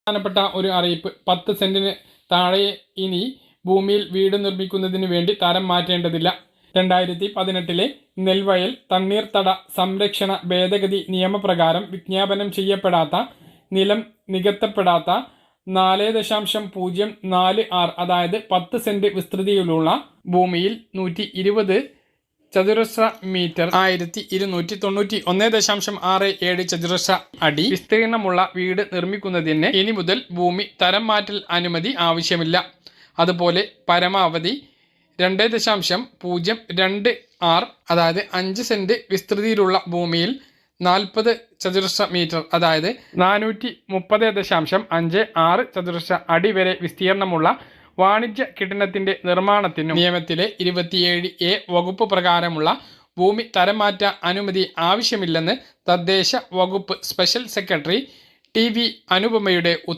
പ്രധാനപ്പെട്ട ഒരു അറിയിപ്പ്. 10 സെന്റിന് താഴെ ഇനി ഭൂമിയിൽ വീട് നിർമ്മിക്കുന്നതിന് വേണ്ടി തരം മാറ്റേണ്ടതില്ല. 2018 നെൽവയൽ തണ്ണീർത്തട സംരക്ഷണ ഭേദഗതി നിയമപ്രകാരം വിജ്ഞാപനം ചെയ്യപ്പെടാത്ത, നിലം നികത്തപ്പെടാത്ത 4.046 അതായത് 10 സെന്റ് വിസ്തൃതിയിലുള്ള ഭൂമിയിൽ 120 ചതുരശ്ര മീറ്റർ 1291.67 ചതുരശ്ര അടി വിസ്തീർണമുള്ള വീട് നിർമ്മിക്കുന്നതിന് ഇനി മുതൽ ഭൂമി തരം മാറ്റൽ അനുമതി ആവശ്യമില്ല. അതുപോലെ പരമാവധി 2.026 അതായത് 5 സെന്റ് വിസ്തൃതിയിലുള്ള ഭൂമിയിൽ 40 ചതുരശ്ര മീറ്റർ അതായത് 430.56 ചതുരശ്ര അടി വരെ വിസ്തീർണമുള്ള വാണിജ്യ കെട്ടിടത്തിന്റെ നിർമ്മാണത്തിനും നിയമത്തിലെ 27A വകുപ്പ് പ്രകാരമുള്ള ഭൂമി തരംമാറ്റ അനുമതി ആവശ്യമില്ലെന്ന് തദ്ദേശ വകുപ്പ് സ്പെഷ്യൽ സെക്രട്ടറി TV അനുപമയുടെ